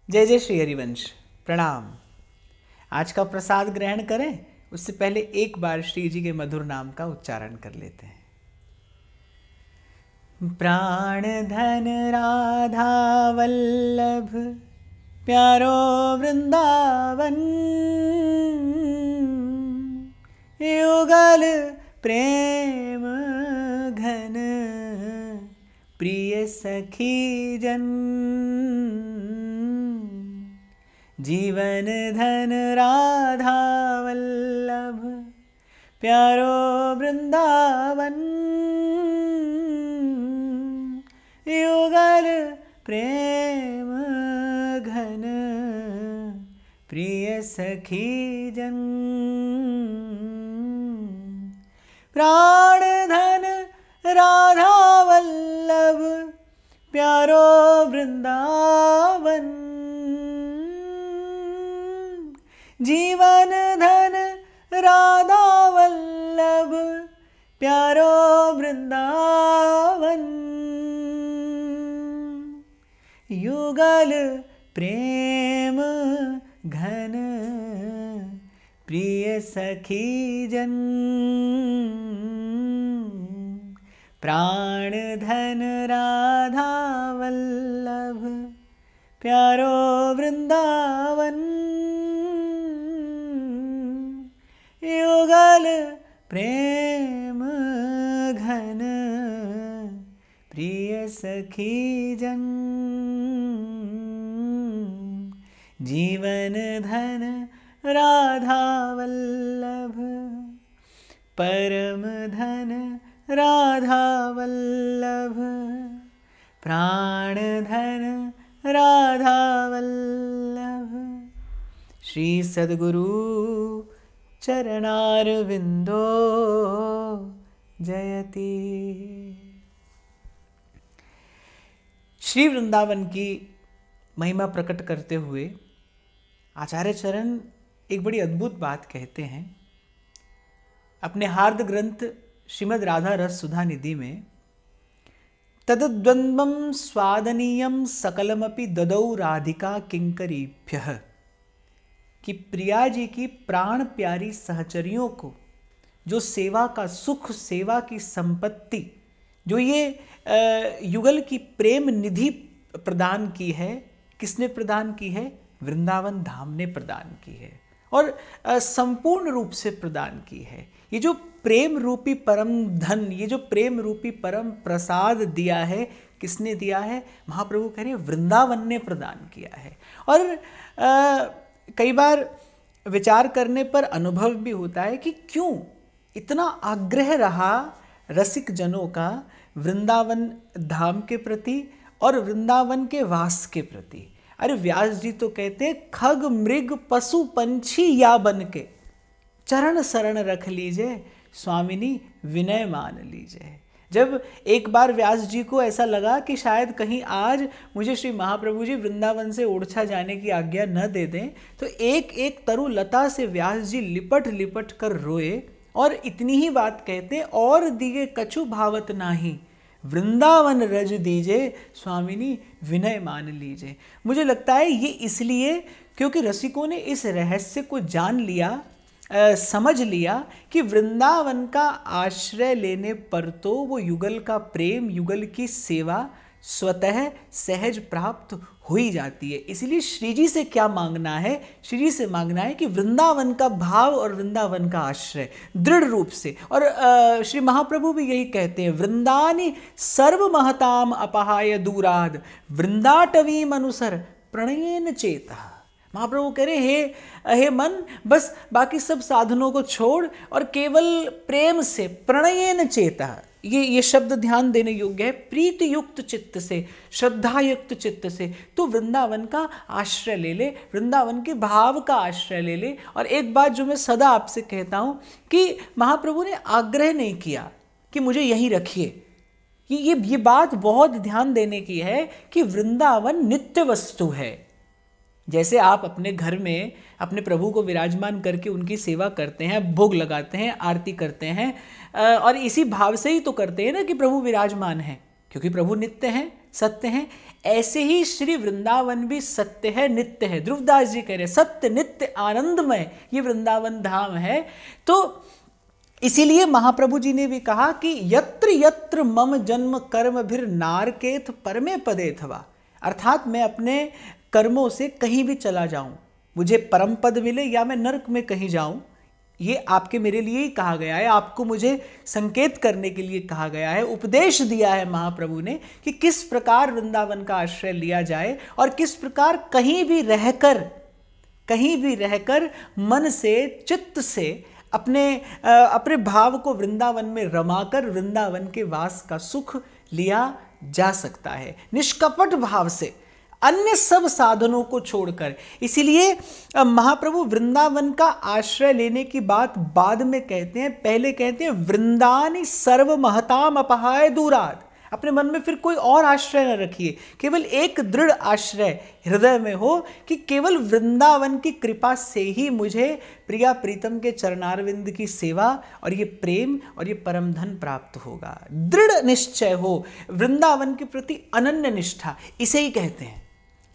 जय जय श्री हरिवंश। प्रणाम। आज का प्रसाद ग्रहण करें उससे पहले एक बार श्री जी के मधुर नाम का उच्चारण कर लेते हैं। प्राण धन राधा वल्लभ प्यारो वृंदावन, युगल प्रेम घन प्रिय सखी जन, जीवन धन राधा वल्लभ प्यारो वृंदावन, युगल प्रेम घन प्रिय सखी जन, प्राण धन राधा वल्लभ प्यारो वृंदावन, जीवन धन राधा वल्लभ प्यारो वृंदावन, युगल प्रेम घन प्रिय सखी जन, प्राण धन राधा वल्लभ प्यारो वृंदावन, युगल प्रेम घन प्रिय सखी जन, जीवन धन राधा वल्लभ परम धन राधा वल्लभ, प्राण धन राधा वल्लभ, श्री सद्गुरु चरणारविंदो जयति। श्री वृंदावन की महिमा प्रकट करते हुए आचार्य चरण एक बड़ी अद्भुत बात कहते हैं। अपने हार्द ग्रंथ श्रीमद् राधा रस सुधा निधि में तद्द्वन्द्वं स्वादनीयं सकलमपि ददौ राधिका किंकरीभ्यः, कि प्रिया जी की प्राण प्यारी सहचरियों को जो सेवा का सुख, सेवा की संपत्ति, जो ये युगल की प्रेम निधि प्रदान की है, किसने प्रदान की है? वृंदावन धाम ने प्रदान की है, और संपूर्ण रूप से प्रदान की है। ये जो प्रेम रूपी परम धन, ये जो प्रेम रूपी परम प्रसाद दिया है, किसने दिया है? महाप्रभु कह रहे हैं वृंदावन ने प्रदान किया है। और कई बार विचार करने पर अनुभव भी होता है कि क्यों इतना आग्रह रहा रसिक जनों का वृंदावन धाम के प्रति और वृंदावन के वास के प्रति। अरे व्यास जी तो कहते हैं खग मृग पशु पंछी या बन के चरण शरण रख लीजिए, स्वामिनी विनय मान लीजिए। जब एक बार व्यास जी को ऐसा लगा कि शायद कहीं आज मुझे श्री महाप्रभु जी वृंदावन से ओरछा जाने की आज्ञा न दे दें, तो एक एक तरु लता से व्यास जी लिपट लिपट कर रोए और इतनी ही बात कहते, और दिए कछु भावत नाही वृंदावन रज दीजे, स्वामिनी विनय मान लीजिए। मुझे लगता है ये इसलिए क्योंकि रसिकों ने इस रहस्य को जान लिया, समझ लिया कि वृंदावन का आश्रय लेने पर तो वो युगल का प्रेम, युगल की सेवा स्वतः सहज प्राप्त हो ही जाती है। इसलिए श्री जी से क्या मांगना है? श्री जी से मांगना है कि वृंदावन का भाव और वृंदावन का आश्रय दृढ़ रूप से। और श्री महाप्रभु भी यही कहते हैं, वृंदानी सर्व महताम अपहाय दूराद वृंदाटवीम अनुसर प्रणयेन चेता। महाप्रभु कह रहे हे मन, बस बाकी सब साधनों को छोड़ और केवल प्रेम से, प्रणयेन चेता, ये शब्द ध्यान देने योग्य है, प्रीति युक्त चित्त से, श्रद्धा युक्त चित्त से तो वृंदावन का आश्रय ले ले, वृंदावन के भाव का आश्रय ले ले। और एक बात जो मैं सदा आपसे कहता हूँ कि महाप्रभु ने आग्रह नहीं किया कि मुझे यहीं रखिए। ये बात बहुत ध्यान देने की है कि वृंदावन नित्य वस्तु है। जैसे आप अपने घर में अपने प्रभु को विराजमान करके उनकी सेवा करते हैं, भोग लगाते हैं, आरती करते हैं, और इसी भाव से ही तो करते हैं ना कि प्रभु विराजमान हैं, क्योंकि प्रभु नित्य हैं, सत्य हैं। ऐसे ही श्री वृंदावन भी सत्य है, नित्य है। ध्रुवदास जी कह रहे सत्य नित्य आनंदमय ये वृंदावन धाम है। तो इसीलिए महाप्रभु जी ने भी कहा कि यत्र यत्र मम जन्म कर्म भीर नारकेथ परमे पदेथवा, अर्थात मैं अपने कर्मों से कहीं भी चला जाऊं, मुझे परम पद मिले या मैं नरक में कहीं जाऊं, ये आपके मेरे लिए ही कहा गया है, आपको मुझे संकेत करने के लिए कहा गया है, उपदेश दिया है महाप्रभु ने कि किस प्रकार वृंदावन का आश्रय लिया जाए और किस प्रकार कहीं भी रहकर मन से चित्त से अपने भाव को वृंदावन में रमाकर वृंदावन के वास का सुख लिया जा सकता है, निष्कपट भाव से, अन्य सब साधनों को छोड़कर। इसीलिए महाप्रभु वृंदावन का आश्रय लेने की बात बाद में कहते हैं, पहले कहते हैं वृंदानी सर्व महताम अपहाय दूरात। अपने मन में फिर कोई और आश्रय न रखिए, केवल एक दृढ़ आश्रय हृदय में हो कि केवल वृंदावन की कृपा से ही मुझे प्रिया प्रीतम के चरणारविंद की सेवा और ये प्रेम और ये परम धन प्राप्त होगा। दृढ़ निश्चय हो, वृंदावन के प्रति अनन्य निष्ठा, इसे ही कहते हैं।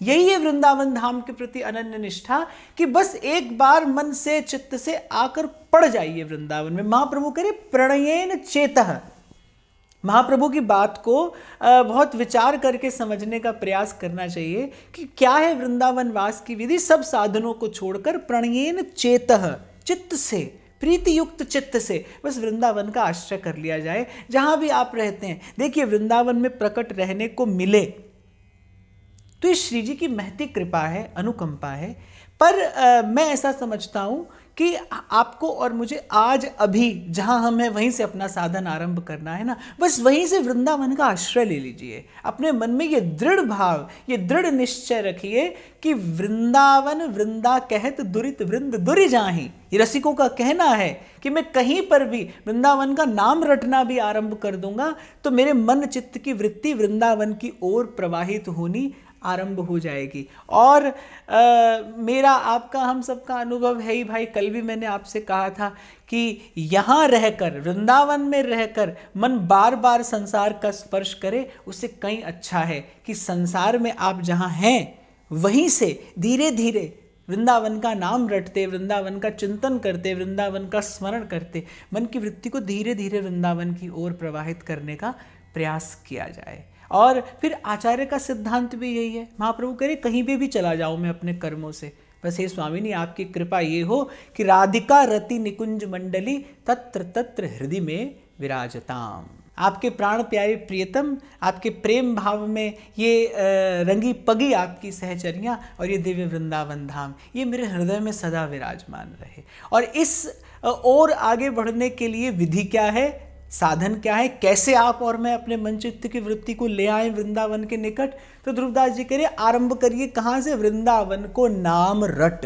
यही है वृंदावन धाम के प्रति अनन्य निष्ठा कि बस एक बार मन से चित्त से आकर पड़ जाइए वृंदावन में। महाप्रभु करे प्रणयेन चेतः। महाप्रभु की बात को बहुत विचार करके समझने का प्रयास करना चाहिए कि क्या है वृंदावन वास की विधि। सब साधनों को छोड़कर प्रणयेन चेतः, चित्त से, प्रीति युक्त चित्त से बस वृंदावन का आश्रय कर लिया जाए जहां भी आप रहते हैं। देखिए वृंदावन में प्रकट रहने को मिले तो ये श्री जी की महती कृपा है, अनुकंपा है। पर मैं ऐसा समझता हूँ कि आपको और मुझे आज अभी जहाँ हम हैं वहीं से अपना साधन आरंभ करना है ना, बस वहीं से वृंदावन का आश्रय ले लीजिए। अपने मन में ये दृढ़ भाव, ये दृढ़ निश्चय रखिए कि वृंदावन वृंदा कहत दुरित वृंद दुरि जाहि। ये रसिकों का कहना है कि मैं कहीं पर भी वृंदावन का नाम रटना भी आरंभ कर दूंगा तो मेरे मन चित्त की वृत्ति वृंदावन की ओर प्रवाहित होनी आरंभ हो जाएगी। और मेरा आपका हम सबका अनुभव है ही भाई। कल भी मैंने आपसे कहा था कि यहाँ रहकर, वृंदावन में रहकर मन बार बार संसार का स्पर्श करे, उससे कहीं अच्छा है कि संसार में आप जहाँ हैं वहीं से धीरे धीरे वृंदावन का नाम रटते, वृंदावन का चिंतन करते, वृंदावन का स्मरण करते मन की वृत्ति को धीरे धीरे वृंदावन की ओर प्रवाहित करने का प्रयास किया जाए। और फिर आचार्य का सिद्धांत भी यही है। महाप्रभु कह रहे कहीं भी चला जाऊं मैं अपने कर्मों से, बस हे स्वामिनी आपकी कृपा ये हो कि राधिका रति निकुंज मंडली तत्र तत्र हृदय में विराजताम। आपके प्राण प्यारे प्रियतम, आपके प्रेम भाव में ये रंगी पगी आपकी सहचरियाँ और ये दिव्य वृंदावन धाम, ये मेरे हृदय में सदा विराजमान रहे। और इस और आगे बढ़ने के लिए विधि क्या है, साधन क्या है, कैसे आप और मैं अपने मन चित्त की वृत्ति को ले आए वृंदावन के निकट। तो ध्रुवदास जी कह रहे आरंभ करिए कहाँ से, वृंदावन को नाम रट।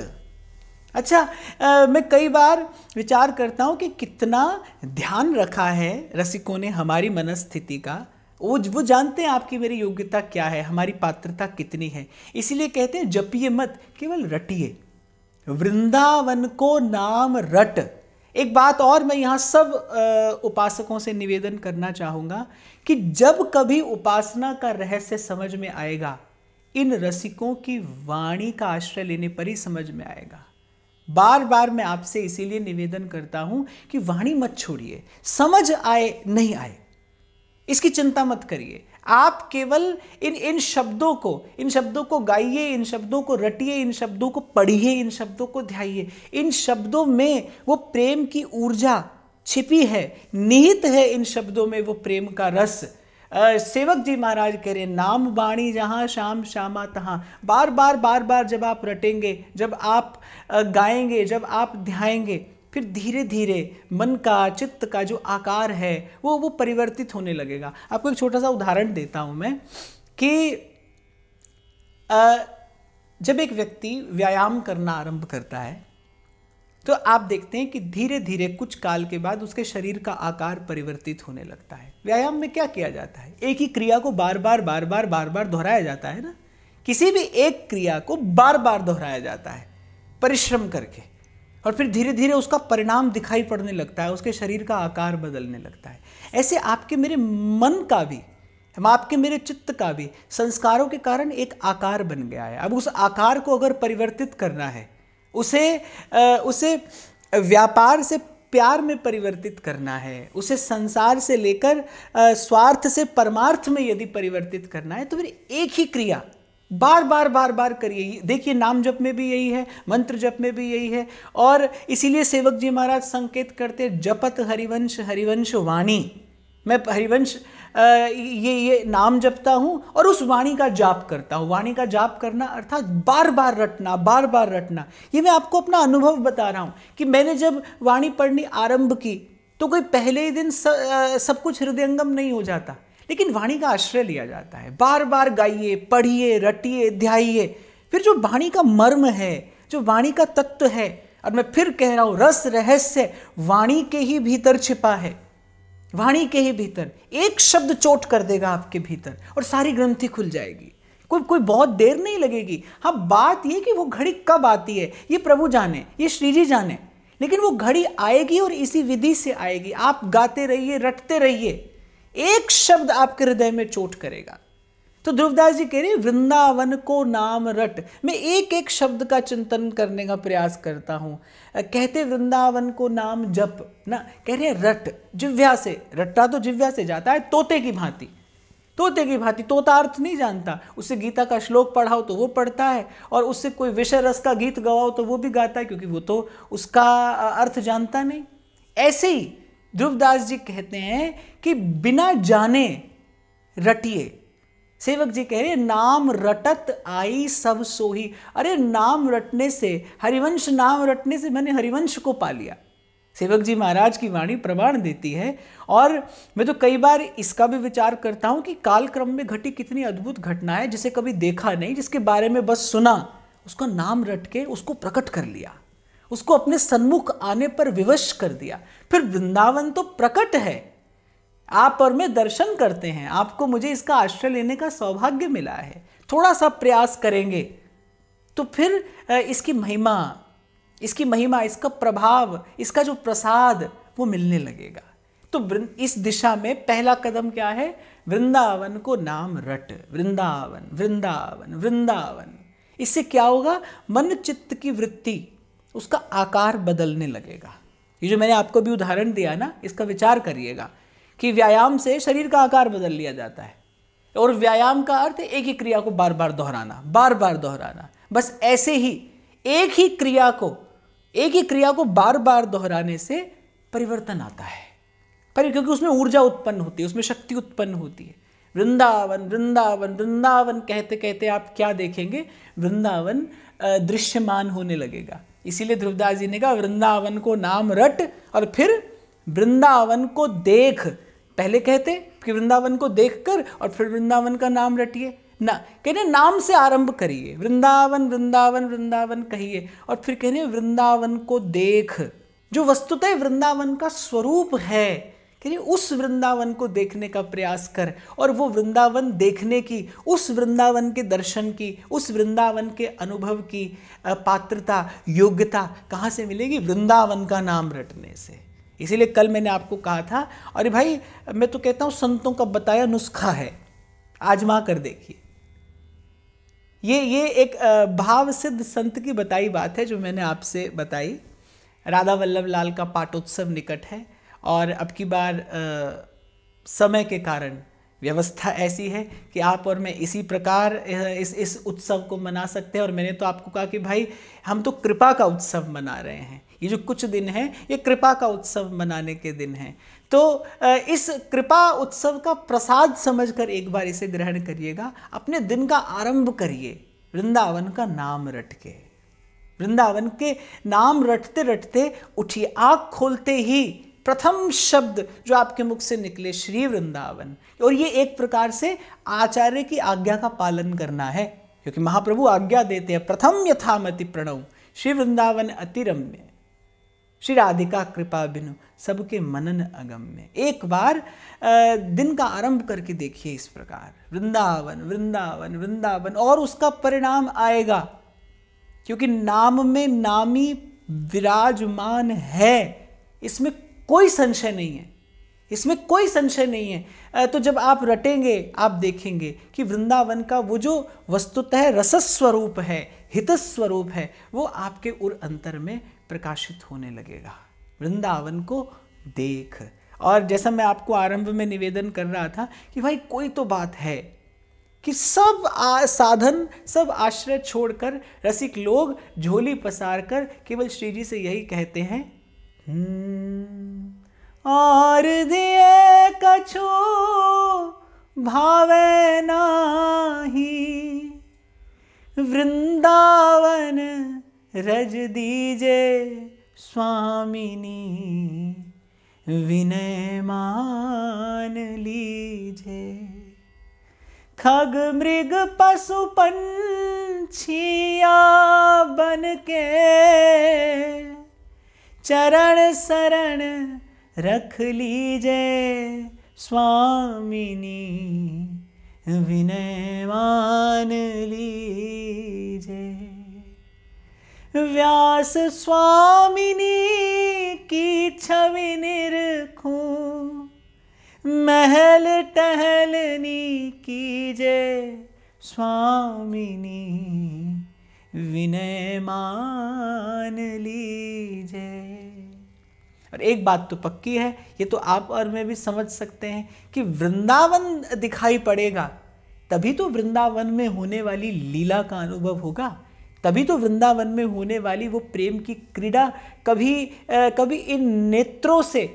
अच्छा, मैं कई बार विचार करता हूँ कि कितना ध्यान रखा है रसिकों ने हमारी मनस्थिति का। वो जानते हैं आपकी मेरी योग्यता क्या है, हमारी पात्रता कितनी है। इसीलिए कहते हैं जपिए मत, केवल रटिए, वृंदावन को नाम रट। एक बात और मैं यहाँ सब उपासकों से निवेदन करना चाहूँगा कि जब कभी उपासना का रहस्य समझ में आएगा, इन रसिकों की वाणी का आश्रय लेने पर ही समझ में आएगा। बार बार मैं आपसे इसीलिए निवेदन करता हूँ कि वाणी मत छोड़िए, समझ आए नहीं आए इसकी चिंता मत करिए। आप केवल इन शब्दों को गाइए, इन शब्दों को रटिए, इन शब्दों को पढ़िए, इन शब्दों को ध्याइए। इन शब्दों में वो प्रेम की ऊर्जा छिपी है, निहित है इन शब्दों में वो प्रेम का रस। सेवक जी महाराज कह रहे नाम बाणी जहाँ श्याम श्यामा तहाँ। बार बार जब आप रटेंगे, जब आप गाएंगे, जब आप ध्याएंगे, फिर धीरे धीरे मन का, चित्त का जो आकार है वो परिवर्तित होने लगेगा। आपको एक छोटा सा उदाहरण देता हूं मैं कि जब एक व्यक्ति व्यायाम करना आरंभ करता है तो आप देखते हैं कि धीरे धीरे कुछ काल के बाद उसके शरीर का आकार परिवर्तित होने लगता है। व्यायाम में क्या किया जाता है, एक ही क्रिया को बार बार दोहराया जाता है ना। किसी भी एक क्रिया को बार बार दोहराया जाता है परिश्रम करके, और फिर धीरे धीरे उसका परिणाम दिखाई पड़ने लगता है, उसके शरीर का आकार बदलने लगता है। ऐसे आपके मेरे मन का भी, हम आपके मेरे चित्त का भी संस्कारों के कारण एक आकार बन गया है। अब उस आकार को अगर परिवर्तित करना है, उसे व्यापार से प्यार में परिवर्तित करना है, उसे संसार से लेकर स्वार्थ से परमार्थ में यदि परिवर्तित करना है, तो फिर एक ही क्रिया बार बार करिए। देखिए नाम जप में भी यही है, मंत्र जप में भी यही है, और इसीलिए सेवक जी महाराज संकेत करते जपत हरिवंश हरिवंश वाणी। मैं हरिवंश ये नाम जपता हूँ और उस वाणी का जाप करता हूँ। वाणी का जाप करना अर्थात बार बार रटना। ये मैं आपको अपना अनुभव बता रहा हूँ कि मैंने जब वाणी पढ़नी आरंभ की तो कोई पहले ही दिन सब कुछ हृदयंगम नहीं हो जाता, लेकिन वाणी का आश्रय लिया जाता है। बार बार गाइए, पढ़िए, रटिए, ध्याइए। फिर जो वाणी का मर्म है, जो वाणी का तत्व है, और मैं फिर कह रहा हूँ रस रहस्य वाणी के ही भीतर छिपा है। वाणी के ही भीतर एक शब्द चोट कर देगा आपके भीतर और सारी ग्रंथि खुल जाएगी। कोई बहुत देर नहीं लगेगी। हाँ, बात ये कि वो घड़ी कब आती है ये प्रभु जाने, ये श्री जी जाने, लेकिन वो घड़ी आएगी और इसी विधि से आएगी। आप गाते रहिए, रटते रहिए, एक शब्द आपके हृदय में चोट करेगा। तो ध्रुवदास जी कह रहे वृंदावन को नाम रट। मैं एक एक शब्द का चिंतन करने का प्रयास करता हूँ। कहते वृंदावन को नाम जप ना, कह रहे रट, जिह्वा से। रट्टा तो जिह्वा से जाता है, तोते की भांति। तोता अर्थ नहीं जानता, उससे गीता का श्लोक पढ़ाओ तो वो पढ़ता है, और उससे कोई विषय रस का गीत गवाओ तो वो भी गाता है, क्योंकि वो तो उसका अर्थ जानता नहीं। ऐसे ही ध्रुवदास जी कहते हैं कि बिना जाने रटिए। सेवक जी कह रहे नाम रटत आई सब सोही। अरे नाम रटने से, हरिवंश नाम रटने से मैंने हरिवंश को पा लिया। सेवक जी महाराज की वाणी प्रमाण देती है। और मैं तो कई बार इसका भी विचार करता हूँ कि कालक्रम में घटी कितनी अद्भुत घटना है, जिसे कभी देखा नहीं, जिसके बारे में बस सुना, उसका नाम रट के उसको प्रकट कर लिया, उसको अपने सन्मुख आने पर विवश कर दिया। फिर वृंदावन तो प्रकट है, आप और मैं दर्शन करते हैं। आपको मुझे इसका आश्रय लेने का सौभाग्य मिला है। थोड़ा सा प्रयास करेंगे तो फिर इसकी महिमा, इसका प्रभाव, इसका जो प्रसाद वो मिलने लगेगा। तो इस दिशा में पहला कदम क्या है? वृंदावन को नाम रट। वृंदावन वृंदावन वृंदावन। इससे क्या होगा? मन चित्त की वृत्ति, उसका आकार बदलने लगेगा। ये जो मैंने आपको भी उदाहरण दिया ना, इसका विचार करिएगा कि व्यायाम से शरीर का आकार बदल लिया जाता है, और व्यायाम का अर्थ एक ही क्रिया को बार बार दोहराना। बस ऐसे ही एक ही क्रिया को बार बार दोहराने से परिवर्तन आता है, क्योंकि उसमें ऊर्जा उत्पन्न होती है, उसमें शक्ति उत्पन्न होती है। वृंदावन वृंदावन वृंदावन कहते कहते आप क्या देखेंगे? वृंदावन दृश्यमान होने लगेगा। इसीलिए ध्रुवदास जी ने कहा वृंदावन को नाम रट और फिर वृंदावन को देख। पहले कहते कि वृंदावन को देखकर और फिर वृंदावन का नाम रटिए ना, कहने नाम से आरंभ करिए, वृंदावन वृंदावन वृंदावन कहिए, और फिर कहने वृंदावन को देख, जो वस्तुतः वृंदावन का स्वरूप है। कहने उस वृंदावन को देखने का प्रयास कर, और वो वृंदावन देखने की, उस वृंदावन के दर्शन की, उस वृंदावन के अनुभव की पात्रता, योग्यता कहाँ से मिलेगी? वृंदावन का नाम रटने से। इसीलिए कल मैंने आपको कहा था, अरे भाई मैं तो कहता हूँ संतों का बताया नुस्खा है, आजमा कर देखिए। ये एक भाव सिद्ध संत की बताई बात है जो मैंने आपसे बताई। राधा वल्लभ लाल का पाटोत्सव निकट है, और अब की बार समय के कारण व्यवस्था ऐसी है कि आप और मैं इसी प्रकार इस उत्सव को मना सकते हैं। और मैंने तो आपको कहा कि भाई हम तो कृपा का उत्सव मना रहे हैं, ये जो कुछ दिन हैं ये कृपा का उत्सव मनाने के दिन हैं। तो इस कृपा उत्सव का प्रसाद समझकर एक बार इसे ग्रहण करिएगा। अपने दिन का आरंभ करिए वृंदावन का नाम रट के। वृंदावन के नाम रटते रटते उठिए, आँख खोलते ही प्रथम शब्द जो आपके मुख से निकले श्री वृंदावन। और ये एक प्रकार से आचार्य की आज्ञा का पालन करना है, क्योंकि महाप्रभु आज्ञा देते हैं प्रथम यथामति प्रणव श्री वृंदावन अति रम्य, श्री राधिका कृपा बिनु सबके मनन अगम्य। एक बार दिन का आरंभ करके देखिए इस प्रकार, वृंदावन वृंदावन वृंदावन, और उसका परिणाम आएगा, क्योंकि नाम में नामी विराजमान है, इसमें कोई संशय नहीं है। इसमें कोई संशय नहीं है। तो जब आप रटेंगे आप देखेंगे कि वृंदावन का वो जो वस्तुतः रसस्वरूप है, हितस्वरूप है, वो आपके उर अंतर में प्रकाशित होने लगेगा। वृंदावन को देख। और जैसा मैं आपको आरंभ में निवेदन कर रहा था कि भाई कोई तो बात है कि सब साधन, सब आश्रय छोड़कर रसिक लोग झोली पसार कर केवल श्री जी से यही कहते हैं, और दिए कछु भावे नाही, वृंदावन रज दीजे स्वामिनी, विनय मान लीजे। खग मृग पशु पंछिया बन के, चरण शरण रख लीजे स्वामिनी, विनय मान लीजे। व्यास स्वामिनी की छवि निरखूं, महल टहलनी कीजे स्वामिनी, विनय मान लीजे। और एक बात तो पक्की है, ये तो आप और मैं भी समझ सकते हैं कि वृंदावन दिखाई पड़ेगा तभी तो वृंदावन में होने वाली लीला का अनुभव होगा, तभी तो वृंदावन में होने वाली वो प्रेम की क्रीड़ा कभी इन नेत्रों से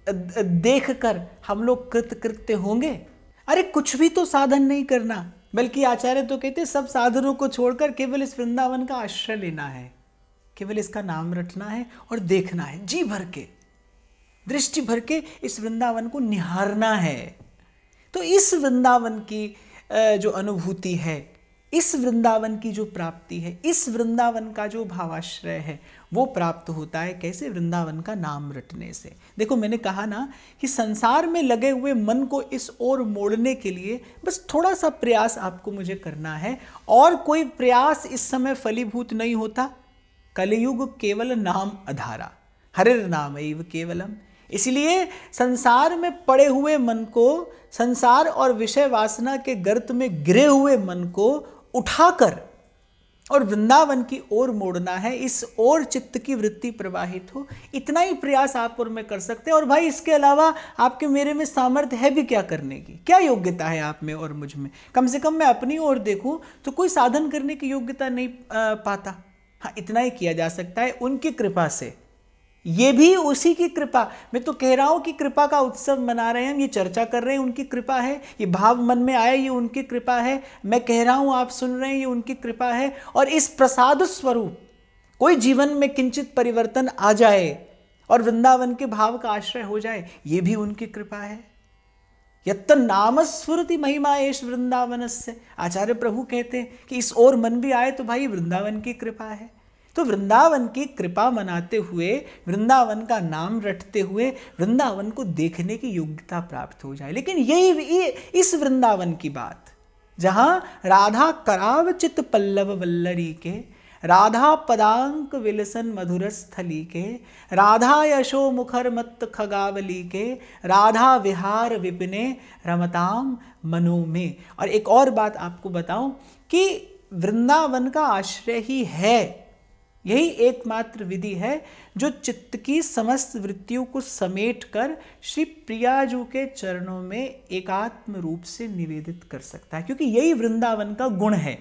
देखकर हम लोग कृतकृत्य होंगे। अरे कुछ भी तो साधन नहीं करना, बल्कि आचार्य तो कहते सब साधनों को छोड़कर केवल इस वृंदावन का आश्रय लेना है, केवल इसका नाम रटना है और देखना है, जी भर के, दृष्टि भर के इस वृंदावन को निहारना है। तो इस वृंदावन की जो अनुभूति है, इस वृंदावन की जो प्राप्ति है, इस वृंदावन का जो भावाश्रय है, वो प्राप्त होता है कैसे? वृंदावन का नाम रटने से। देखो मैंने कहा ना कि संसार में लगे हुए मन को इस ओर मोड़ने के लिए बस थोड़ा सा प्रयास आपको मुझे करना है, और कोई प्रयास इस समय फलीभूत नहीं होता। कलयुग केवल नाम आधारा, हरिर नाम एव केवलम। इसलिए संसार में पड़े हुए मन को, संसार और विषय वासना के गर्त में गिरे हुए मन को उठाकर और वृंदावन की ओर मोड़ना है, इस ओर चित्त की वृत्ति प्रवाहित हो, इतना ही प्रयास आप और मैं कर सकते हैं। और भाई इसके अलावा आपके मेरे में सामर्थ्य है भी क्या करने की? क्या योग्यता है आप में और मुझ में? कम से कम मैं अपनी ओर देखूं तो कोई साधन करने की योग्यता नहीं पाता। हाँ, इतना ही किया जा सकता है उनकी कृपा से, ये भी उसी की कृपा। मैं तो कह रहा हूं कि कृपा का उत्सव मना रहे हैं, हम ये चर्चा कर रहे हैं, उनकी कृपा है। ये भाव मन में आया, ये उनकी कृपा है। मैं कह रहा हूं, आप सुन रहे हैं, ये उनकी कृपा है। और इस प्रसाद स्वरूप कोई जीवन में किंचित परिवर्तन आ जाए और वृंदावन के भाव का आश्रय हो जाए, ये भी उनकी कृपा है। यत्त नाम स्फुरति महिमा एष वृंदावनस्य। आचार्य प्रभु कहते हैं कि इस ओर मन भी आए तो भाई वृंदावन की कृपा है। तो वृंदावन की कृपा मनाते हुए, वृंदावन का नाम रटते हुए वृंदावन को देखने की योग्यता प्राप्त हो जाए। लेकिन यही इस वृंदावन की बात, जहां राधा कराव चित पल्लव वल्लरी के, राधा पदांक विलसन मधुर स्थली के, राधा यशो मुखर मत्त खगावली के, राधा विहार विपिने रमताम मनो में। और एक और बात आपको बताऊं कि वृंदावन का आश्रय ही है, यही एकमात्र विधि है जो चित्त की समस्त वृत्तियों को समेट कर श्री प्रियाजू के चरणों में एकात्म रूप से निवेदित कर सकता है, क्योंकि यही वृंदावन का गुण है।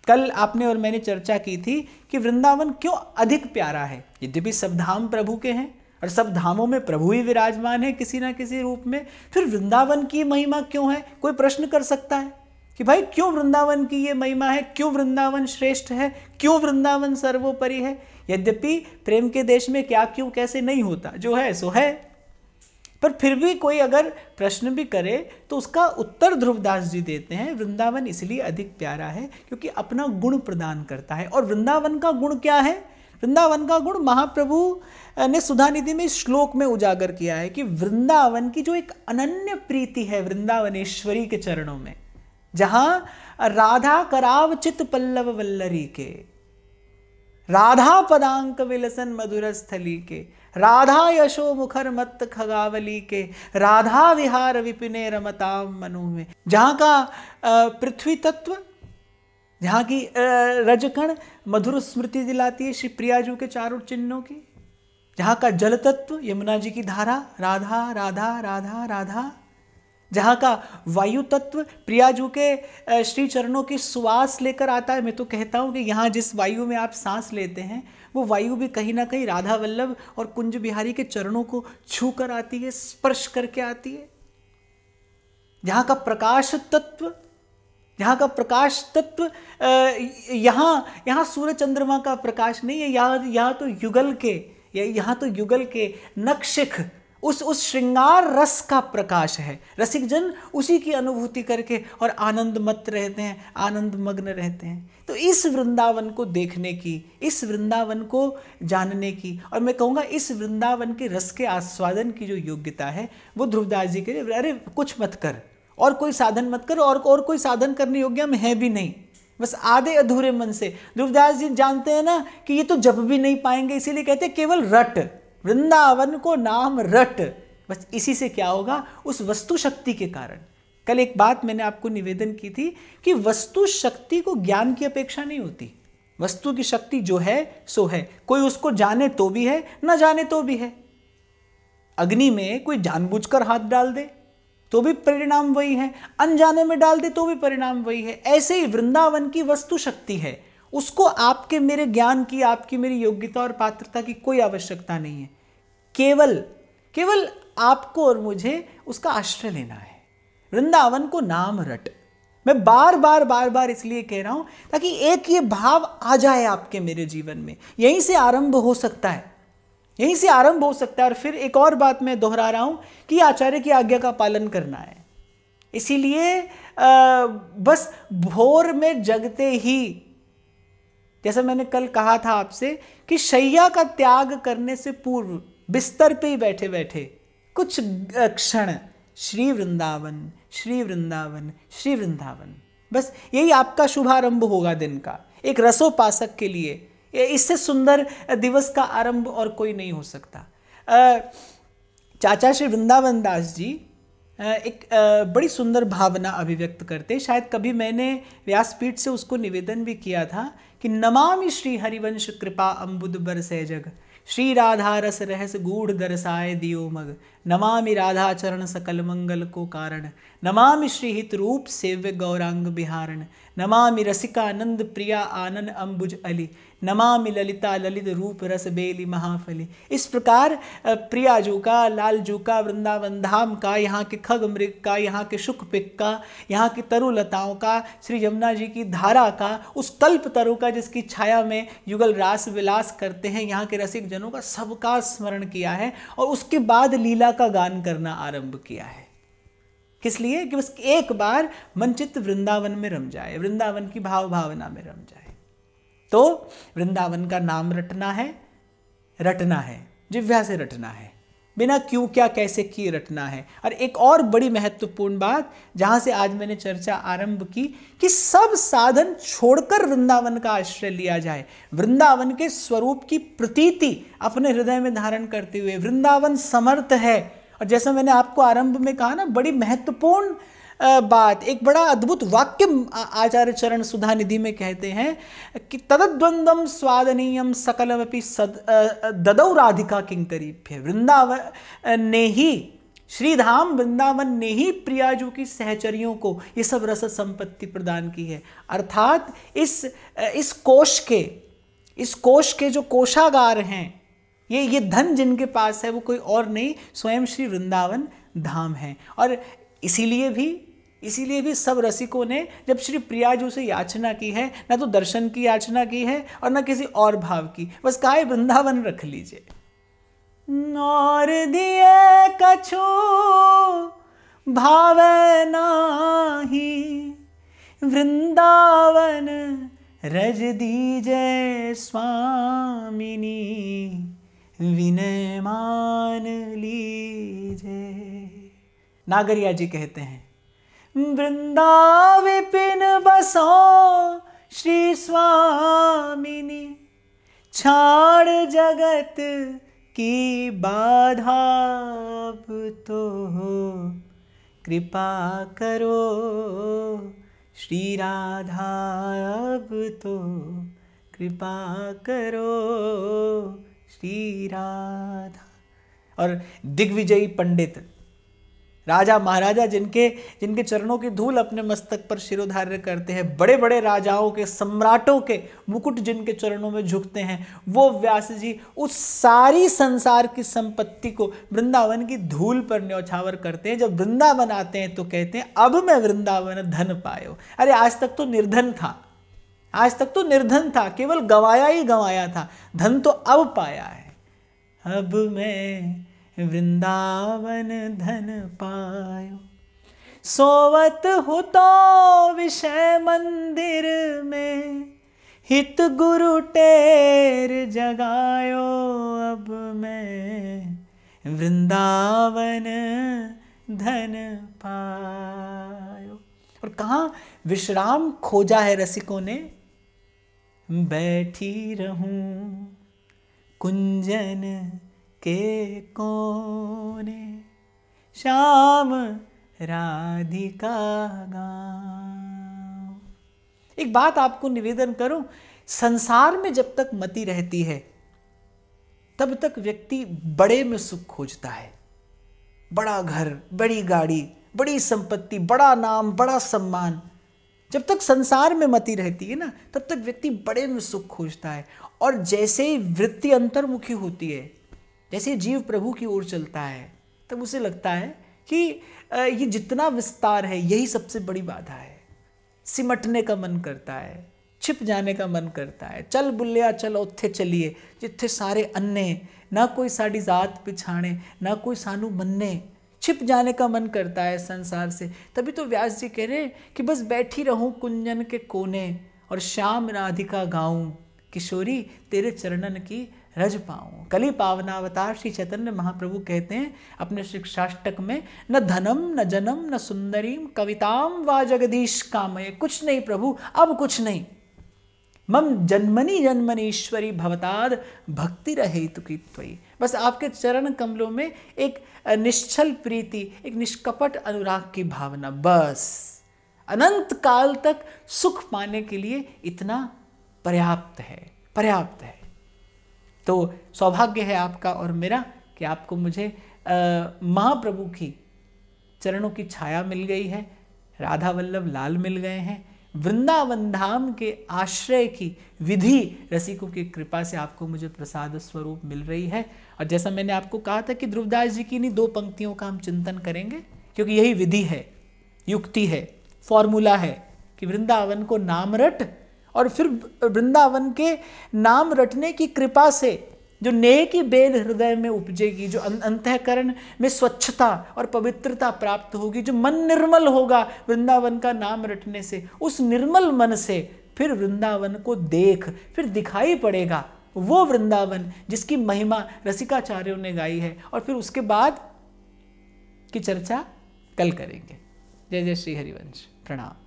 कल आपने और मैंने चर्चा की थी कि वृंदावन क्यों अधिक प्यारा है। यद्यपि सब धाम प्रभु के हैं और सब धामों में प्रभु ही विराजमान है किसी ना किसी रूप में, फिर वृंदावन की महिमा क्यों है? कोई प्रश्न कर सकता है कि भाई क्यों वृंदावन की ये महिमा है, क्यों वृंदावन श्रेष्ठ है, क्यों वृंदावन सर्वोपरि है? यद्यपि प्रेम के देश में क्या क्यों कैसे नहीं होता, जो है सो है। पर फिर भी कोई अगर प्रश्न भी करे तो उसका उत्तर ध्रुवदास जी देते हैं, वृंदावन इसलिए अधिक प्यारा है क्योंकि अपना गुण प्रदान करता है। और वृंदावन का गुण क्या है? वृंदावन का गुण महाप्रभु ने सुधानिधि में इस श्लोक में उजागर किया है कि वृंदावन की जो एक अनन्य प्रीति है वृंदावनेश्वरी के चरणों में, जहां राधा कराव चित पल्लव वल्लरी के, राधा पदांक विलसन मधुर स्थली के, राधा यशो मुखर मत्त खगावली के, राधा विहार विपिने रमताम मनु में। जहाँ का पृथ्वी तत्व, जहाँ की रजकण मधुर स्मृति दिलाती है श्री प्रियाजू के चारों चिन्हों की, जहाँ का जल तत्व यमुना जी की धारा, राधा राधा राधा राधा, जहाँ का वायु तत्व प्रियाजू के श्री चरणों की सुवास लेकर आता है। मैं तो कहता हूँ कि यहाँ जिस वायु में आप सांस लेते हैं वो वायु भी कहीं ना कहीं राधा वल्लभ और कुंज बिहारी के चरणों को छू कर आती है, स्पर्श करके आती है। जहाँ का प्रकाश तत्व, यहाँ का प्रकाश तत्व, यहाँ सूर्य चंद्रमा का प्रकाश नहीं है, यहाँ तो युगल के, यहाँ तो युगल के नक्षिख उस श्रृंगार रस का प्रकाश है। रसिक जन उसी की अनुभूति करके और आनंद मत रहते हैं, आनंद मग्न रहते हैं। तो इस वृंदावन को देखने की, इस वृंदावन को जानने की, और मैं कहूँगा इस वृंदावन के रस के आस्वादन की जो योग्यता है वो ध्रुवदास जी के लिए, अरे कुछ मत कर और कोई साधन मत कर, और कोई साधन करने योग्य हम है भी नहीं, बस आधे अधूरे मन से। ध्रुवदास जी जानते हैं ना कि ये तो जब भी नहीं पाएंगे, इसीलिए कहते हैं केवल रट, वृंदावन को नाम रट। बस इसी से क्या होगा, उस वस्तु शक्ति के कारण। कल एक बात मैंने आपको निवेदन की थी कि वस्तु शक्ति को ज्ञान की अपेक्षा नहीं होती। वस्तु की शक्ति जो है सो है, कोई उसको जाने तो भी है, न जाने तो भी है। अग्नि में कोई जानबूझकर हाथ डाल दे तो भी परिणाम वही है, अनजाने में डाल दे तो भी परिणाम वही है। ऐसे ही वृंदावन की वस्तु शक्ति है, उसको आपके मेरे ज्ञान की, आपकी मेरी योग्यता और पात्रता की कोई आवश्यकता नहीं है। केवल आपको और मुझे उसका आश्रय लेना है। वृंदावन को नाम रट। मैं बार बार इसलिए कह रहा हूं ताकि एक ये भाव आ जाए आपके मेरे जीवन में। यहीं से आरंभ हो सकता है, यहीं से आरंभ हो सकता है। और फिर एक और बात मैं दोहरा रहा हूं कि आचार्य की आज्ञा का पालन करना है। इसीलिए बस भोर में जगते ही, जैसा मैंने कल कहा था आपसे कि शैया का त्याग करने से पूर्व बिस्तर पे ही बैठे बैठे कुछ क्षण श्री वृंदावन, श्री वृंदावन, श्री वृंदावन, बस यही आपका शुभारंभ होगा दिन का। एक रसोपासक के लिए इससे सुंदर दिवस का आरंभ और कोई नहीं हो सकता। चाचा श्री वृंदावन दास जी एक बड़ी सुंदर भावना अभिव्यक्त करते। शायद कभी मैंने व्यासपीठ से उसको निवेदन भी किया था कि नमामि श्री हरिवंश कृपा अम्बुद बरसै जग, श्री राधा रस रहस गूढ़ दरसाए दियो मग, नमामि राधा चरण सकल मंगल को कारण, नमामि श्री हित रूप सेव्य गौरांग बिहारण, नमामि रसिकानंद प्रिया आनन अम्बुज अली, नमामि ललिता ललित रूप रस बेली महाफली। इस प्रकार प्रियाजू का, लालजू का, वृंदावन धाम का, यहाँ के खग मृग का, यहाँ के शुक पिक का, यहाँ की तरुलताओं का, श्री यमुना जी की धारा का, उस कल्प तरु का जिसकी छाया में युगल रास विलास करते हैं यहाँ के रसिक जनों का, सबका स्मरण किया है। और उसके बाद लीला का गान करना आरंभ किया है। किस लिए? कि बस एक बार मनचित्त वृंदावन में रम जाए, वृंदावन की भाव भावना में रम जाए। तो वृंदावन का नाम रटना है, जिह्वा से रटना है, बिना क्यों क्या कैसे किए रटना है। और एक और बड़ी महत्वपूर्ण बात जहां से आज मैंने चर्चा आरंभ की कि सब साधन छोड़कर वृंदावन का आश्रय लिया जाए, वृंदावन के स्वरूप की प्रतीति अपने हृदय में धारण करते हुए। वृंदावन समर्थ है। और जैसा मैंने आपको आरंभ में कहा ना, बड़ी महत्वपूर्ण बात, एक बड़ा अद्भुत वाक्य आचार्य चरण सुधा निधि में कहते हैं कि तदद्वंदम स्वादनीयम सकलमपि ददौ राधिका किंकरीभ्य। वृंदावन ने ही, श्रीधाम वृंदावन ने ही प्रियाजू की सहचरियों को ये सब रस संपत्ति प्रदान की है। अर्थात इस कोश के जो कोषागार हैं, ये धन जिनके पास है वो कोई और नहीं, स्वयं श्री वृंदावन धाम है। और इसीलिए भी सब रसिकों ने जब श्री प्रियाजू से याचना की है, ना तो दर्शन की याचना की है और ना किसी और भाव की, बस कहा है वृंदावन रख लीजिए। और दिए कछु भावना ही, वृंदावन रज दीजय स्वामिनी, विनय मान लीजे। नागरिया जी कहते हैं, वृंदाविपिन बसो श्री स्वामिनी, छाड़ जगत की बाधा अब तो कृपा करो श्री राधा, अब तो कृपा करो श्री राधा। और दिग्विजयी पंडित, राजा महाराजा जिनके चरणों की धूल अपने मस्तक पर शिरोधार्य करते हैं, बड़े बड़े राजाओं के, सम्राटों के मुकुट जिनके चरणों में झुकते हैं, वो व्यास जी उस सारी संसार की संपत्ति को वृंदावन की धूल पर न्यौछावर करते हैं। जब वृंदावन आते हैं तो कहते हैं अब मैं वृंदावन धन पायो। अरे आज तक तो निर्धन था, आज तक तो निर्धन था, केवल गंवाया ही गंवाया था, धन तो अब पाया है। अब मैं वृंदावन धन पायो, सोवत हो तो विषय मंदिर में, हित गुरु टेर जगायो। अब मैं वृंदावन धन पायो। और कहाँ विश्राम खोजा है रसिकों ने, बैठी रहूं कुंजन के कोने, श्याम राधिका गाँव। एक बात आपको निवेदन करूं, संसार में जब तक मति रहती है तब तक व्यक्ति बड़े में सुख खोजता है। बड़ा घर, बड़ी गाड़ी, बड़ी संपत्ति, बड़ा नाम, बड़ा सम्मान। जब तक संसार में मति रहती है ना, तब तक व्यक्ति बड़े में सुख खोजता है। और जैसे ही वृत्ति अंतर्मुखी होती है, जैसे जीव प्रभु की ओर चलता है, तब उसे लगता है कि ये जितना विस्तार है यही सबसे बड़ी बाधा है। सिमटने का मन करता है, छिप जाने का मन करता है। चल बुल्लिया चल उत्थे चलिए, जिथे सारे अन्ने, ना कोई साड़ी जात पिछाणे, ना कोई सानू मन्ने। छिप जाने का मन करता है संसार से। तभी तो व्यास जी कह रहे हैं कि बस बैठी रहूं कुंजन के कोने और श्याम राधिका गाऊं, किशोरी तेरे चरणन की रज पाऊं। कली पावनावतार श्री चैतन्य महाप्रभु कहते हैं अपने शिक्षाष्टक में, न धनम न जनम न सुंदरीम कविताम वा जगदीश कामये। कुछ नहीं प्रभु, अब कुछ नहीं। मम जन्मनी जन्मनीश्वरी भवताद भक्ति रहे तुकी त्वयि। बस आपके चरण कमलों में एक निश्चल प्रीति, एक निष्कपट अनुराग की भावना, बस अनंत काल तक सुख पाने के लिए इतना पर्याप्त है, पर्याप्त है। तो सौभाग्य है आपका और मेरा कि आपको मुझे महाप्रभु की चरणों की छाया मिल गई है, राधा वल्लभ लाल मिल गए हैं, वृंदावन धाम के आश्रय की विधि रसिकों की कृपा से आपको मुझे प्रसाद स्वरूप मिल रही है। और जैसा मैंने आपको कहा था कि ध्रुवदास जी की इन्हीं 2 पंक्तियों का हम चिंतन करेंगे, क्योंकि यही विधि है, युक्ति है, फॉर्मूला है कि वृंदावन को नाम रट, और फिर वृंदावन के नाम रटने की कृपा से जो नेह की बेल हृदय में उपजेगी, जो अंतःकरण में स्वच्छता और पवित्रता प्राप्त होगी, जो मन निर्मल होगा वृंदावन का नाम रटने से, उस निर्मल मन से फिर वृंदावन को देख, फिर दिखाई पड़ेगा वो वृंदावन जिसकी महिमा रसिकाचार्यों ने गाई है। और फिर उसके बाद की चर्चा कल करेंगे। जय जय श्री हरिवंश। प्रणाम।